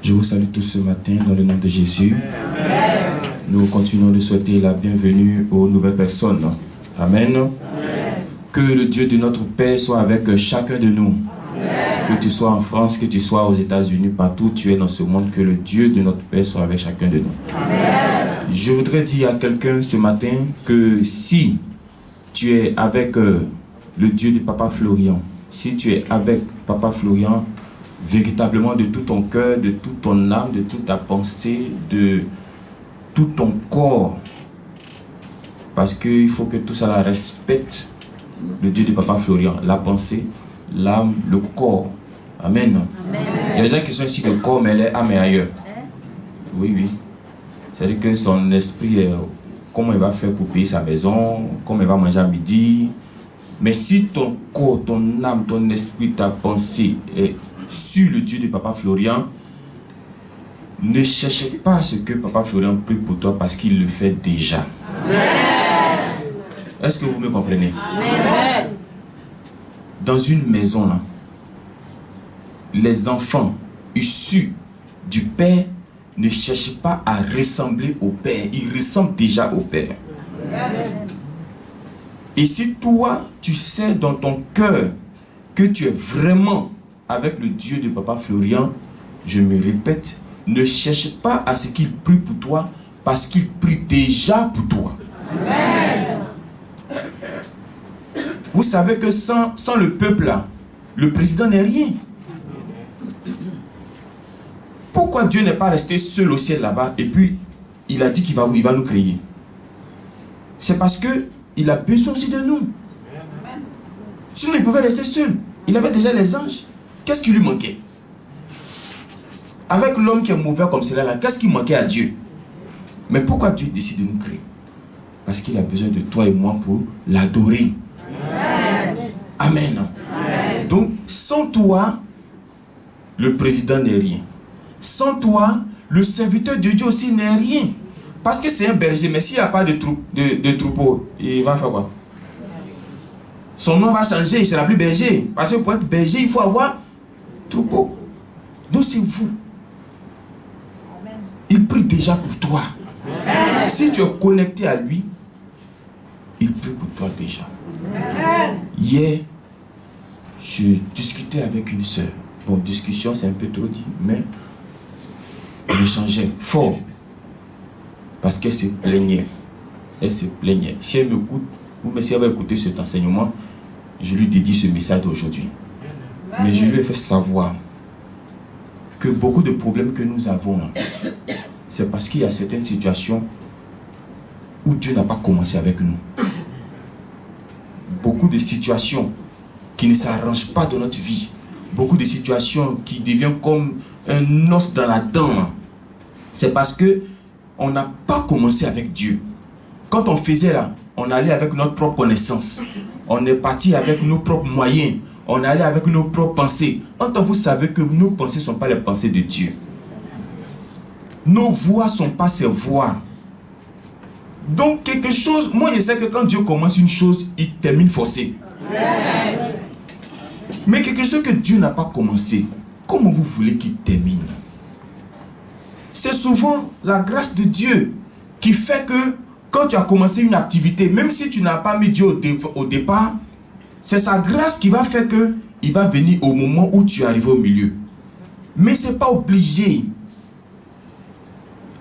Je vous salue tous ce matin dans le nom de Jésus. Nous continuons de souhaiter la bienvenue aux nouvelles personnes. Amen. Que le Dieu de notre Père soit avec chacun de nous. Que tu sois en France, que tu sois aux États-Unis, partout où tu es dans ce monde, que le Dieu de notre Père soit avec chacun de nous. Je voudrais dire à quelqu'un ce matin que si tu es avec le Dieu de Papa Florian, si tu es avec Papa Florian, véritablement de tout ton cœur, de toute ton âme, de toute ta pensée, de tout ton corps, parce qu'il faut que tout ça respecte le Dieu de Papa Florian, la pensée, l'âme, le corps. Amen. Amen. Il y a des gens qui sont ici, le corps, mais l'âme est ailleurs. Oui, oui. C'est-à-dire que son esprit, comment il va faire pour payer sa maison, comment il va manger à midi. Mais si ton corps, ton âme, ton esprit, ta pensée est sur le Dieu de Papa Florian, ne cherchez pas ce que Papa Florian prie pour toi parce qu'il le fait déjà. Est-ce que vous me comprenez? Amen. Dans une maison, là, les enfants issus du Père ne cherchent pas à ressembler au Père. Ils ressemblent déjà au Père. Amen. Et si toi, tu sais dans ton cœur que tu es vraiment avec le Dieu de Papa Florian, je me répète, ne cherche pas à ce qu'il prie pour toi parce qu'il prie déjà pour toi. Amen. Vous savez que sans le peuple là, le président n'est rien. Pourquoi Dieu n'est pas resté seul au ciel là-bas et puis il a dit qu'il va nous créer? C'est parce que il a besoin aussi de nous. Sinon il pouvait rester seul. Il avait déjà les anges. Qu'est-ce qui lui manquait? Avec l'homme qui est mauvais comme cela là, qu'est-ce qui manquait à Dieu? Mais pourquoi Dieu décide de nous créer? Parce qu'il a besoin de toi et moi pour l'adorer. Amen. Amen. Donc, sans toi, le président n'est rien. Sans toi, le serviteur de Dieu aussi n'est rien. Parce que c'est un berger, mais s'il n'y a pas de troupeau, il va faire quoi? Son nom va changer, il ne sera plus berger. Parce que pour être berger, il faut avoir troupeau. Donc c'est vous. Il prie déjà pour toi. Amen. Si tu es connecté à lui, il prie pour toi déjà. Amen. Hier, je discutais avec une soeur. Bon, discussion, c'est un peu trop dit, mais on échangeait fort. Parce qu'elle se plaignait. Elle se plaignait. Si elle m'écoute, ou si elle va écouter cet enseignement, je lui dédie ce message d'aujourd'hui. Mais je lui ai fait savoir que beaucoup de problèmes que nous avons, c'est parce qu'il y a certaines situations où Dieu n'a pas commencé avec nous. Beaucoup de situations qui ne s'arrangent pas dans notre vie. Beaucoup de situations qui deviennent comme un os dans la dent. C'est parce que on n'a pas commencé avec Dieu. Quand on faisait là, on allait avec notre propre connaissance. On est parti avec nos propres moyens. On allait avec nos propres pensées. En tant que vous savez que nos pensées ne sont pas les pensées de Dieu. Nos voix ne sont pas ses voix. Donc quelque chose, moi je sais que quand Dieu commence une chose, il termine forcé. Mais quelque chose que Dieu n'a pas commencé, comment vous voulez qu'il termine? C'est souvent la grâce de Dieu qui fait que quand tu as commencé une activité, même si tu n'as pas mis Dieu au départ, c'est sa grâce qui va faire que il va venir au moment où tu arrives au milieu. Mais ce n'est pas obligé.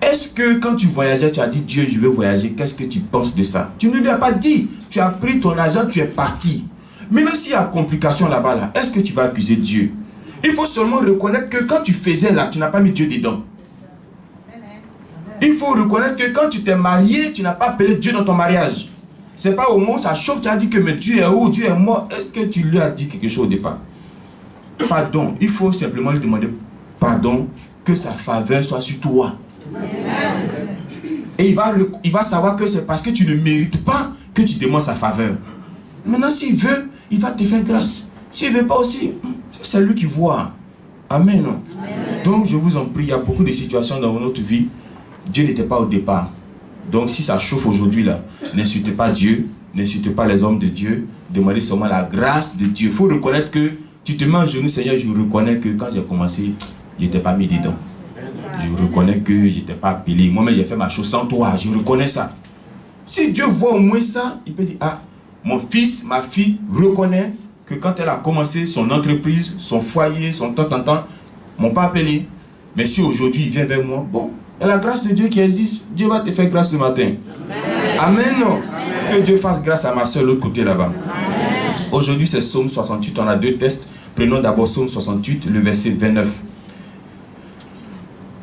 Est-ce que quand tu voyageais, tu as dit Dieu, je veux voyager, qu'est-ce que tu penses de ça? Tu ne lui as pas dit. Tu as pris ton argent, tu es parti. Maintenant, s'il y a complication là-bas, là, est-ce que tu vas accuser Dieu? Il faut seulement reconnaître que quand tu faisais là, tu n'as pas mis Dieu dedans. Il faut reconnaître que quand tu t'es marié, tu n'as pas appelé Dieu dans ton mariage. C'est pas au moment où ça chauffe, tu as dit que mais Dieu est où, Dieu est mort. Est-ce que tu lui as dit quelque chose au départ? Pardon. Il faut simplement lui demander pardon, que sa faveur soit sur toi. Et il va savoir que c'est parce que tu ne mérites pas que tu demandes sa faveur. Maintenant, s'il veut, il va te faire grâce. S'il ne veut pas aussi, c'est lui qui voit. Amen. Amen. Donc, je vous en prie, il y a beaucoup de situations dans notre vie. Dieu n'était pas au départ. Donc, si ça chauffe aujourd'hui, là, n'insultez pas Dieu, n'insultez pas les hommes de Dieu. Demandez seulement la grâce de Dieu. Il faut reconnaître que tu te mets en genou, Seigneur, je reconnais que quand j'ai commencé, je n'étais pas mis dedans. Je reconnais que je n'étais pas appelé. Moi-même, j'ai fait ma chose sans toi. Je reconnais ça. Si Dieu voit au moins ça, il peut dire, ah, mon fils, ma fille reconnaît que quand elle a commencé son entreprise, son foyer, son temps, m'ont pas appelé. Mais si aujourd'hui il vient vers moi, bon, il y a la grâce de Dieu qui existe. Dieu va te faire grâce ce matin. Amen. Amen. Que Dieu fasse grâce à ma soeur de l'autre côté là-bas. Aujourd'hui c'est Psaume 68, on a 2 tests. Prenons d'abord Psaume 68, le verset 29.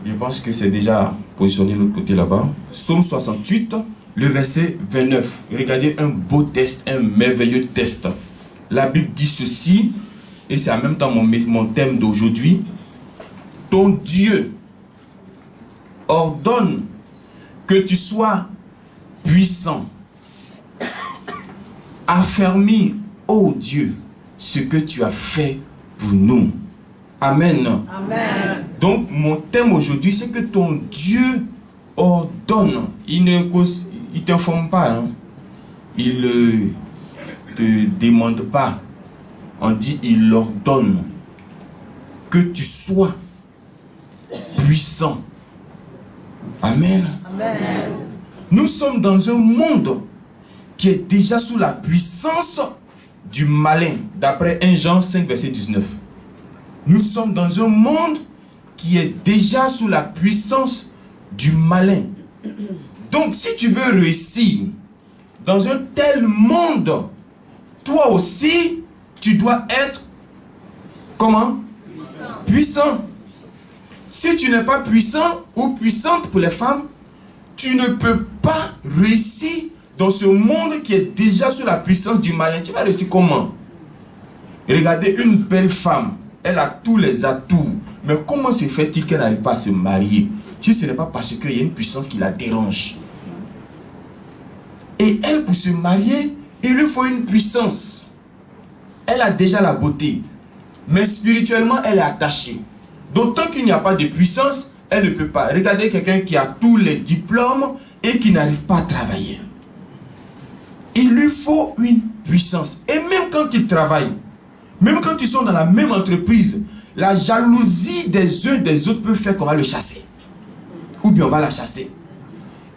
Je pense que c'est déjà positionné de l'autre côté là-bas. Psaume 68, le verset 29. Regardez un beau test, un merveilleux test. La Bible dit ceci, et c'est en même temps mon thème d'aujourd'hui. Ton Dieu ordonne que tu sois puissant. Affermis, ô Dieu, ce que tu as fait pour nous. Amen. Amen. Donc, mon thème aujourd'hui, c'est que ton Dieu ordonne. Il ne t'informe pas. Hein. Il ne te demande pas. On dit, il ordonne que tu sois puissant. Amen. Amen. Nous sommes dans un monde qui est déjà sous la puissance du malin, d'après 1 Jean 5, verset 19. Nous sommes dans un monde qui est déjà sous la puissance du malin. Donc, si tu veux réussir dans un tel monde, toi aussi, tu dois être comment? Puissant. Si tu n'es pas puissant ou puissante pour les femmes, tu ne peux pas réussir dans ce monde qui est déjà sous la puissance du malin. Tu vas réussir comment? Regardez une belle femme. Elle a tous les atouts. Mais comment se fait-il qu'elle n'arrive pas à se marier? Si ce n'est pas parce qu'il y a une puissance qui la dérange. Et elle, pour se marier, il lui faut une puissance. Elle a déjà la beauté. Mais spirituellement, elle est attachée. Donc tant qu'il n'y a pas de puissance, elle ne peut pas. Regardez quelqu'un qui a tous les diplômes et qui n'arrive pas à travailler. Il lui faut une puissance. Et même quand il travaille, même quand ils sont dans la même entreprise, la jalousie des uns des autres peut faire qu'on va le chasser. Ou bien on va la chasser.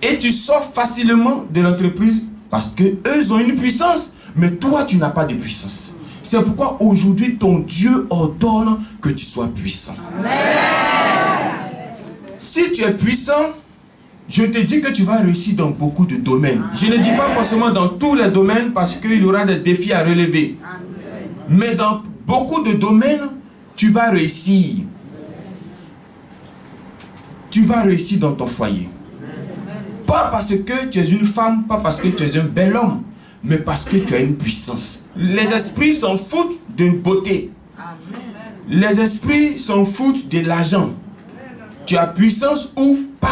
Et tu sors facilement de l'entreprise parce qu'eux ont une puissance, mais toi tu n'as pas de puissance. C'est pourquoi aujourd'hui ton Dieu ordonne que tu sois puissant. Amen. Si tu es puissant, je te dis que tu vas réussir dans beaucoup de domaines. Je ne dis pas forcément dans tous les domaines parce qu'il y aura des défis à relever. Mais dans beaucoup de domaines, tu vas réussir. Tu vas réussir dans ton foyer. Pas parce que tu es une femme, pas parce que tu es un bel homme, mais parce que tu as une puissance. Les esprits s'en foutent de beauté. Les esprits s'en foutent de l'argent. Tu as puissance ou pas.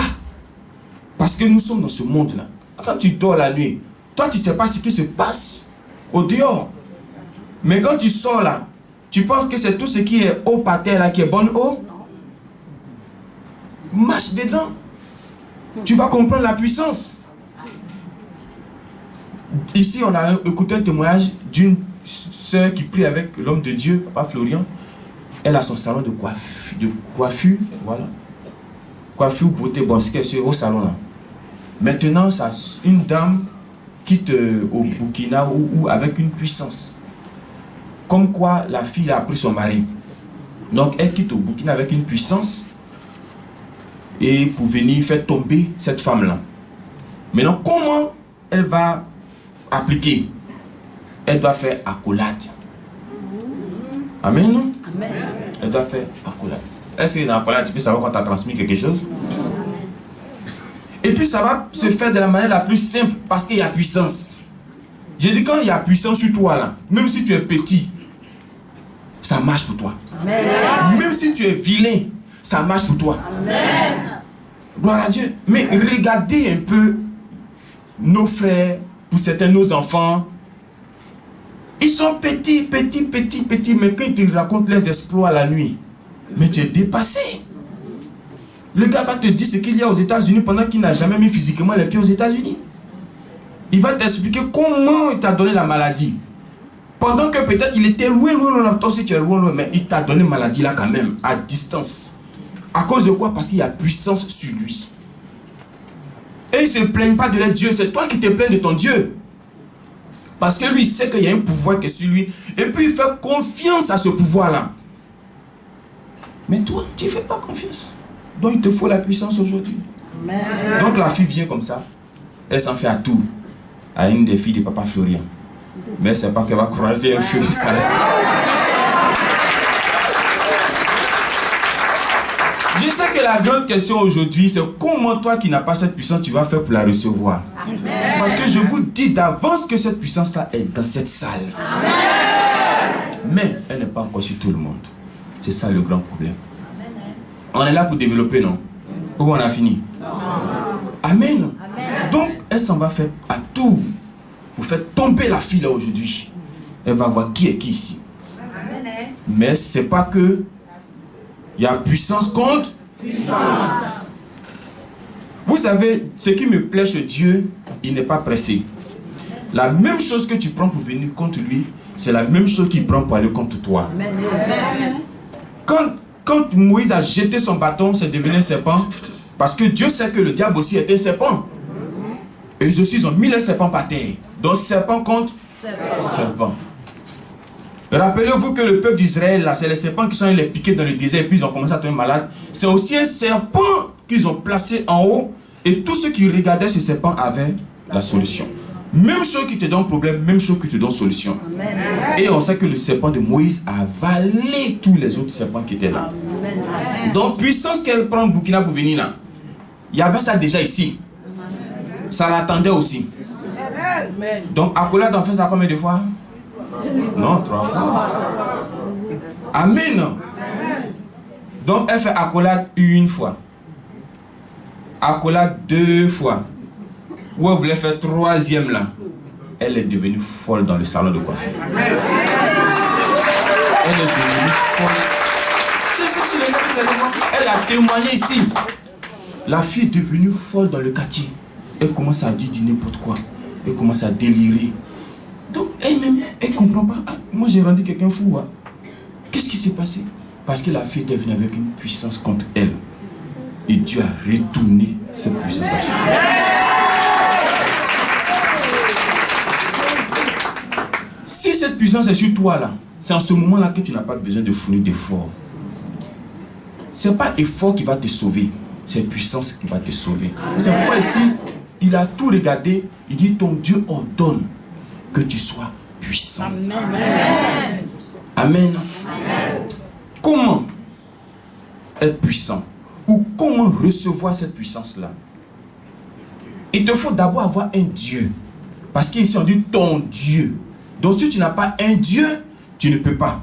Parce que nous sommes dans ce monde-là. Quand tu dors la nuit, toi tu ne sais pas ce qui se passe au dehors. Mais quand tu sors là, tu penses que c'est tout ce qui est eau par terre là qui est bonne eau? Marche dedans. Tu vas comprendre la puissance. Ici, on a écouté un témoignage d'une soeur qui prie avec l'homme de Dieu, Papa Florian. Elle a son salon de coiffure, voilà. Coiffure, beauté, bon, c'est au salon là. Maintenant, ça, une dame quitte au Burkina ou avec une puissance. Comme quoi la fille a pris son mari. Donc elle quitte au Burkina avec une puissance et pour venir faire tomber cette femme-là. Maintenant, comment elle va appliquer? Elle doit faire accolade. Amen. Amen. Elle doit faire accolade. Est-ce que dans l'accolade, tu peux savoir quand tu as transmis quelque chose? Et puis ça va se faire de la manière la plus simple parce qu'il y a puissance. J'ai dit quand il y a puissance sur toi là, même si tu es petit, ça marche pour toi. Amen. Même si tu es vilain, ça marche pour toi. Amen. Gloire à Dieu. Mais regardez un peu nos frères, pour certains nos enfants. Ils sont petits, mais quand ils te racontent les exploits la nuit, mais tu es dépassé. Le gars va te dire ce qu'il y a aux États-Unis pendant qu'il n'a jamais mis physiquement les pieds aux États-Unis. Il va t'expliquer comment il t'a donné la maladie. Pendant que peut-être il était loin, toi aussi tu es loin, mais il t'a donné maladie là quand même, à distance. À cause de quoi? Parce qu'il y a puissance sur lui. Et il ne se plaigne pas de l'être Dieu, c'est toi qui te plains de ton Dieu. Parce que lui, il sait qu'il y a un pouvoir qui est sur lui. Et puis il fait confiance à ce pouvoir-là. Mais toi, tu ne fais pas confiance. Donc il te faut la puissance aujourd'hui. Donc la fille vient comme ça. Elle s'en fait à tout. À une des filles de Papa Florian. Mais elle ne sait pas qu'elle va croiser un feu. Je sais que la grande question aujourd'hui, c'est comment toi qui n'as pas cette puissance, tu vas faire pour la recevoir. Amen. Parce que je vous dis d'avance que cette puissance-là est dans cette salle. Amen. Mais elle n'est pas encore sur tout le monde. C'est ça le grand problème. Amen. On est là pour développer, non? Ou on a fini? Non. Amen. Amen. Donc, elle s'en va faire à tout pour faire tomber la fille là aujourd'hui. Elle va voir qui est qui ici. Amen. Mais c'est pas que il y a puissance contre puissance. Vous savez, ce qui me plaît chez Dieu, il n'est pas pressé. La même chose que tu prends pour venir contre lui, c'est la même chose qu'il prend pour aller contre toi. Amen. Quand Moïse a jeté son bâton, c'est devenu un serpent. Parce que Dieu sait que le diable aussi était un serpent. Et eux aussi, ils ont mis le serpent par terre. Donc serpent contre serpent. Rappelez-vous que le peuple d'Israël, là, c'est les serpents qui sont allés les piquer dans le désert et puis ils ont commencé à tomber malades. C'est aussi un serpent qu'ils ont placé en haut et tous ceux qui regardaient ce serpent avaient la solution. Même chose qui te donne problème, même chose qui te donne solution. Amen. Et on sait que le serpent de Moïse a avalé tous les autres serpents qui étaient là. Amen. Donc, puissance qu'elle prend Burkina pour venir là, il y avait ça déjà ici. Ça l'attendait aussi. Amen. Donc, Accolade en fait ça combien de fois? Non, 3 fois. Amen. Donc, elle fait Accolade 1 fois. Accolade 2 fois. Ou elle voulait faire 3e là. Elle est devenue folle dans le salon de coiffure. Elle est devenue folle. C'est ça, c'est le cas. Elle a témoigné ici. La fille est devenue folle dans le quartier. Elle commence à dire du n'importe quoi. Elle commence à délirer. Donc elle-même, elle ne comprend pas. Ah, moi j'ai rendu quelqu'un fou. Hein. Qu'est-ce qui s'est passé? Parce que la fille est venue avec une puissance contre elle. Et Dieu a retourné cette puissance à soi. Si cette puissance est sur toi là, c'est en ce moment-là que tu n'as pas besoin de fournir d'efforts. Ce n'est pas effort qui va te sauver, c'est puissance qui va te sauver. C'est pourquoi ici, il a tout regardé, il dit ton Dieu ordonne que tu sois puissant. Amen. Amen. Amen. Comment être puissant? Ou comment recevoir cette puissance-là? Il te faut d'abord avoir un Dieu. Parce qu'ici on dit ton Dieu. Donc si tu n'as pas un Dieu, tu ne peux pas.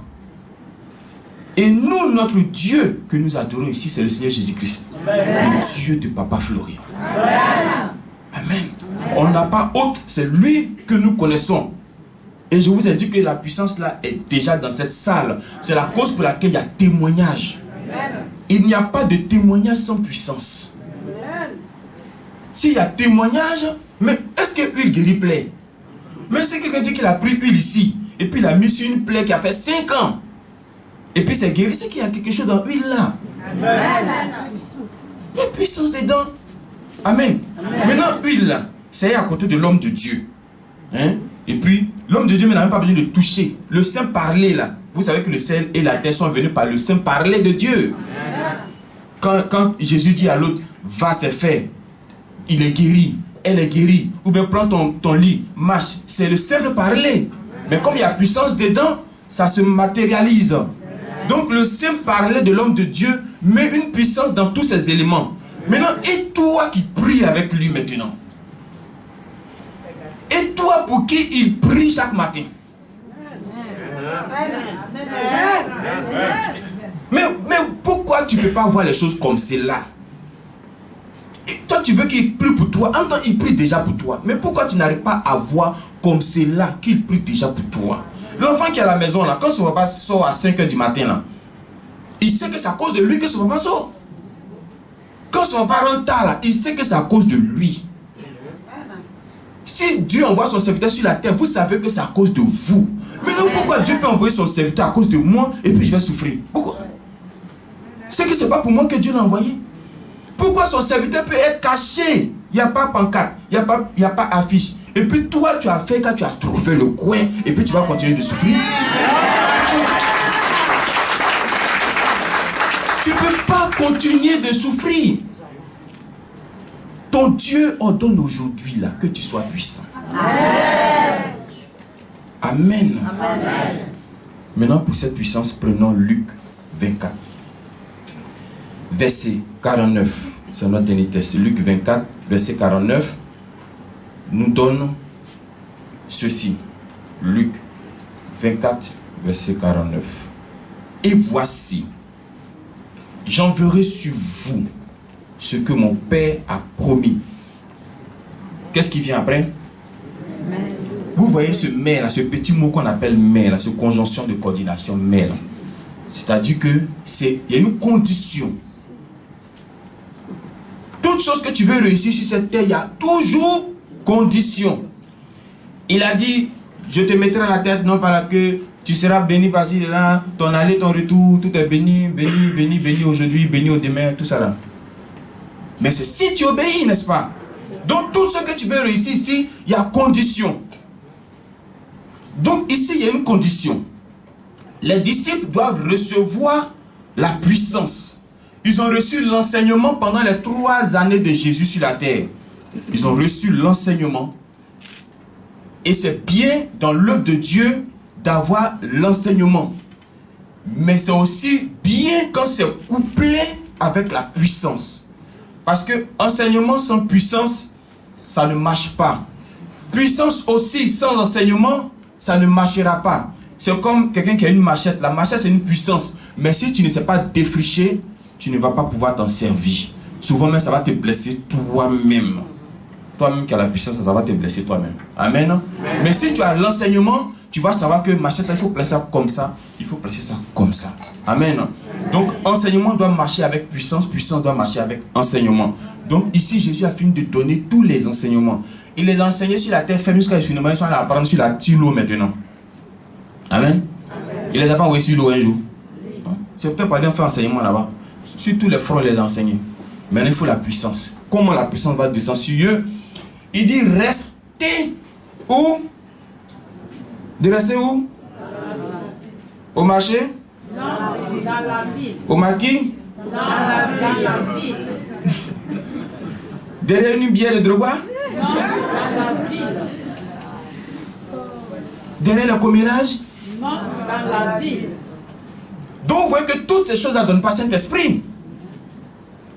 Et nous, notre Dieu que nous adorons ici, c'est le Seigneur Jésus-Christ. Le Dieu de Papa Florian. Amen. Amen. On n'a pas autre, c'est lui que nous connaissons. Et je vous ai dit que la puissance là est déjà dans cette salle. C'est la cause pour laquelle il y a témoignage. Il n'y a pas de témoignage sans puissance. S'il y a témoignage, mais est-ce que l'huile guérit plaie? Mais c'est quelqu'un dit qu'il a pris l'huile ici, et puis il a mis sur une plaie qui a fait 5 ans. Et puis c'est guéri, c'est qu'il y a quelque chose dans l'huile là. Amen. Il y a puissance dedans. Amen. Amen. Maintenant, l'huile là, c'est à côté de l'homme de Dieu. Hein? Et puis, l'homme de Dieu n'a même pas besoin de toucher. Le saint parler là. Vous savez que le ciel et la terre sont venus par le saint parler de Dieu. Quand Jésus dit à l'autre, va c'est fait, il est guéri, elle est guérie, ou bien prends ton lit, marche, c'est le simple parler. Mais comme il y a puissance dedans, ça se matérialise. Donc le simple parler de l'homme de Dieu met une puissance dans tous ces éléments. Maintenant, et toi qui pries avec lui maintenant? Et toi pour qui il prie chaque matin? Mais pourquoi tu ne peux pas voir les choses comme cela? Et toi tu veux qu'il prie pour toi, en même temps il prie déjà pour toi. Mais pourquoi tu n'arrives pas à voir comme cela qu'il prie déjà pour toi? L'enfant qui est à la maison là, quand son papa sort à 5 h du matin là, il sait que c'est à cause de lui que son papa sort. Quand son papa rentre tard là, il sait que c'est à cause de lui. Si Dieu envoie son serviteur sur la terre, vous savez que c'est à cause de vous. Mais non, pourquoi Dieu peut envoyer son serviteur à cause de moi et puis je vais souffrir? Pourquoi? C'est que ce n'est pas pour moi que Dieu l'a envoyé? Pourquoi son serviteur peut être caché? Il n'y a pas pancarte, il n'y a pas affiche. Et puis toi, tu as fait quand tu as trouvé le coin, et puis tu vas continuer de souffrir. Tu ne peux pas continuer de souffrir. Ton Dieu ordonne aujourd'hui là que tu sois puissant. Amen. Amen. Maintenant, pour cette puissance, prenons Luc 24. Verset 49. C'est notre dernier texte. Luc 24, verset 49, nous donne ceci. Luc 24, verset 49. Et voici, j'enverrai sur vous ce que mon Père a promis. Qu'est-ce qui vient après? Vous voyez ce mais là, ce petit mot qu'on appelle mais là, cette conjonction de coordination mais là. C'est-à-dire que il y a une condition. Toute chose que tu veux réussir sur cette terre, il y a toujours condition. Il a dit, je te mettrai à la tête, non pas la queue, tu seras béni par-ci, là, ton aller, ton retour, tout est béni, béni, béni, béni aujourd'hui, béni au demain, tout ça là. Mais c'est si tu obéis, n'est-ce pas? Donc tout ce que tu veux réussir ici, il y a condition. Donc ici, il y a une condition. Les disciples doivent recevoir la puissance. Ils ont reçu l'enseignement pendant les 3 années de Jésus sur la terre. Ils ont reçu l'enseignement. Et c'est bien dans l'œuvre de Dieu d'avoir l'enseignement. Mais c'est aussi bien quand c'est couplé avec la puissance. Parce que enseignement sans puissance, ça ne marche pas. Puissance aussi sans enseignement, ça ne marchera pas. C'est comme quelqu'un qui a une machette. La machette, c'est une puissance. Mais si tu ne sais pas défricher, tu ne vas pas pouvoir t'en servir. Souvent même, ça va te blesser toi-même. Toi-même qui as la puissance, ça va te blesser toi-même. Amen. Amen. Mais si tu as l'enseignement, tu vas savoir que machette, il faut placer ça comme ça. Il faut placer ça comme ça. Amen. Donc, enseignement doit marcher avec puissance. Puissance doit marcher avec enseignement. Donc, ici, Jésus a fini de donner tous les enseignements. Il les a enseignés sur la terre ferme jusqu'à l'expérimentation. Ils sont allés apprendre sur l'eau maintenant. Amen. Il les a pas envoyés sur l'eau un jour. C'est peut-être pas aller faire enseignement là-bas. Sur tous les fronts, il les a enseignés. Maintenant, il faut la puissance. Comment la puissance va descendre sur eux? Il dit restez où? De rester où? Au marché? Non, dans la ville. Au maquis? Dans la ville. Derrière une bière de droit? Non, dans la ville. Derrière le commérage? Non, dans la ville. Donc vous voyez que toutes ces choses ne donnent pas Saint-Esprit.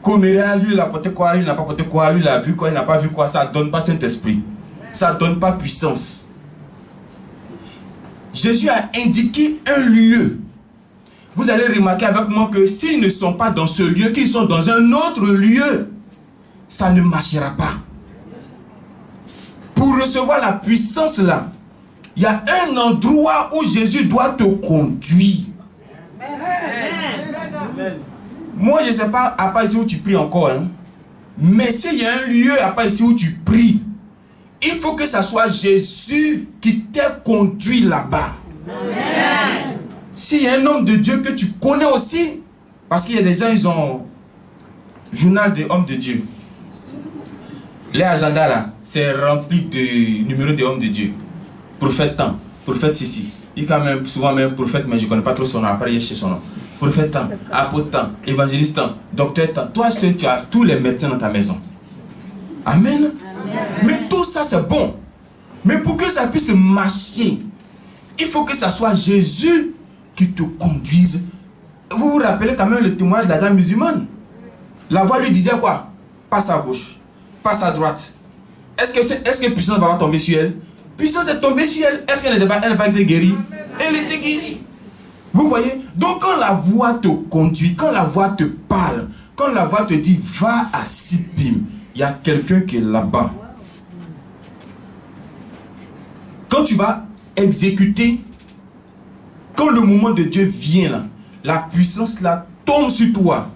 Commérage, lui il a porté quoi, lui il n'a pas porté quoi, lui il a vu quoi, il n'a pas vu quoi, ça ne donne pas Saint-Esprit. Ça ne donne pas puissance. Jésus a indiqué un lieu. Vous allez remarquer avec moi que s'ils ne sont pas dans ce lieu, qu'ils sont dans un autre lieu, ça ne marchera pas. Pour recevoir la puissance là, il y a un endroit où Jésus doit te conduire. Amen. Moi, je ne sais pas à part ici où tu pries encore. Hein. Mais s'il y a un lieu à part ici où tu pries, il faut que ce soit Jésus qui t'a conduit là-bas. S'il y a un homme de Dieu que tu connais aussi, parce qu'il y a des gens, ils ont journal des hommes de Dieu. Les agendas là, c'est rempli de numéros des hommes de Dieu. Prophète tant, prophète ceci. Il y a quand même souvent même prophète, mais je ne connais pas trop son nom. Après, il est chez son nom. Prophète tant, apôtre tant, évangéliste tant, docteur tant. Toi, tu as tous les médecins dans ta maison. Amen. Amen. Mais tout ça, c'est bon. Mais pour que ça puisse marcher, il faut que ça soit Jésus qui te conduise. Vous vous rappelez quand même le témoignage de la dame musulmane? La voix lui disait quoi? Passe à gauche, passe à droite. Est-ce que puissance va tomber sur elle? Puissance est tombée sur elle. Est-ce qu'elle n'a pas été guérie? Elle était guérie. Vous voyez? Donc quand la voix te conduit, quand la voix te parle, quand la voix te dit va à Sipim, il y a quelqu'un qui est là-bas. Quand tu vas exécuter, quand le moment de Dieu vient là, la puissance là tombe sur toi.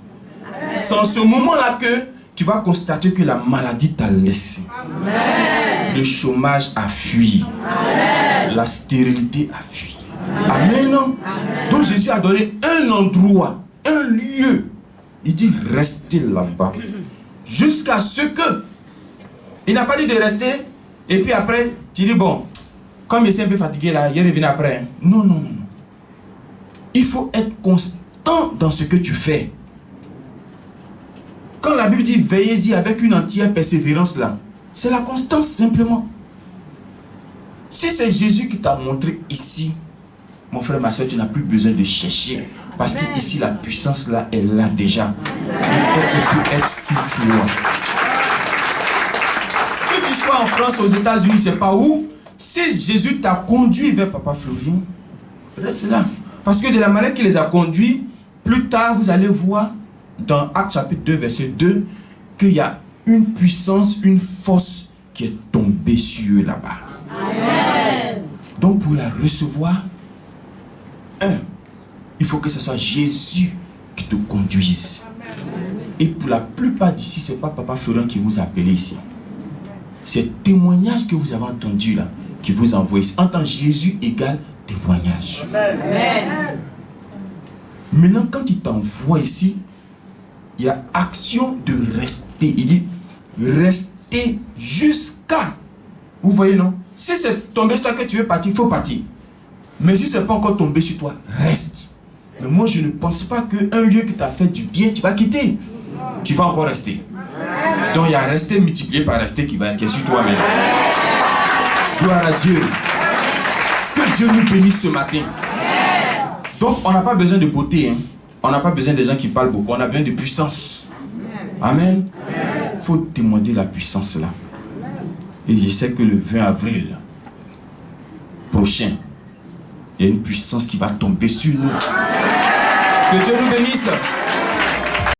C'est en ce moment-là que tu vas constater que la maladie t'a laissé. Amen. Le chômage a fui. Amen. La stérilité a fui. Amen. Amen. Donc Jésus a donné un endroit, un lieu Il dit restez là-bas. Jusqu'à ce que. Il n'a pas dit de rester. Et puis après, tu dis bon, comme il est un peu fatigué là, il revient après. Hein. Non, non, non, non. Il faut être constant dans ce que tu fais. Quand la Bible dit veillez-y avec une entière persévérance là, c'est la constance simplement. Si c'est Jésus qui t'a montré ici, mon frère, ma soeur, tu n'as plus besoin de chercher. Parce que ici, la puissance là, elle est là déjà. Et elle peut être sur toi. Que tu sois en France, aux États-Unis, c'est pas où. Si Jésus t'a conduit vers Papa Florian, reste là. Parce que de la manière qu'il les a conduits, plus tard, vous allez voir dans Actes chapitre 2, verset 2, qu'il y a une puissance, une force qui est tombée sur eux là-bas. Donc pour la recevoir, il faut que ce soit Jésus qui te conduise. Et pour la plupart d'ici, ce n'est pas Papa Florian qui vous appelle ici. C'est le témoignage que vous avez entendu là, qui vous envoie ici. En tant que Jésus égale témoignage. Amen. Maintenant, quand il t'envoie ici, il y a action de rester. Il dit, rester jusqu'à. Vous voyez, non? Si c'est tombé sur toi que tu veux partir, il faut partir. Mais si ce n'est pas encore tombé sur toi, reste. Mais moi, je ne pense pas qu'un lieu qui t'a fait du bien, tu vas quitter. Tu vas encore rester. Donc, il y a rester multiplié par rester qui est sur toi maintenant. Gloire à Dieu. Que Dieu nous bénisse ce matin. Donc, on n'a pas besoin de beauté. Hein. On n'a pas besoin de gens qui parlent beaucoup. On a besoin de puissance. Amen. Il faut demander la puissance là. Et je sais que le 20 avril prochain, il y a une puissance qui va tomber sur nous. Que Dieu nous bénisse.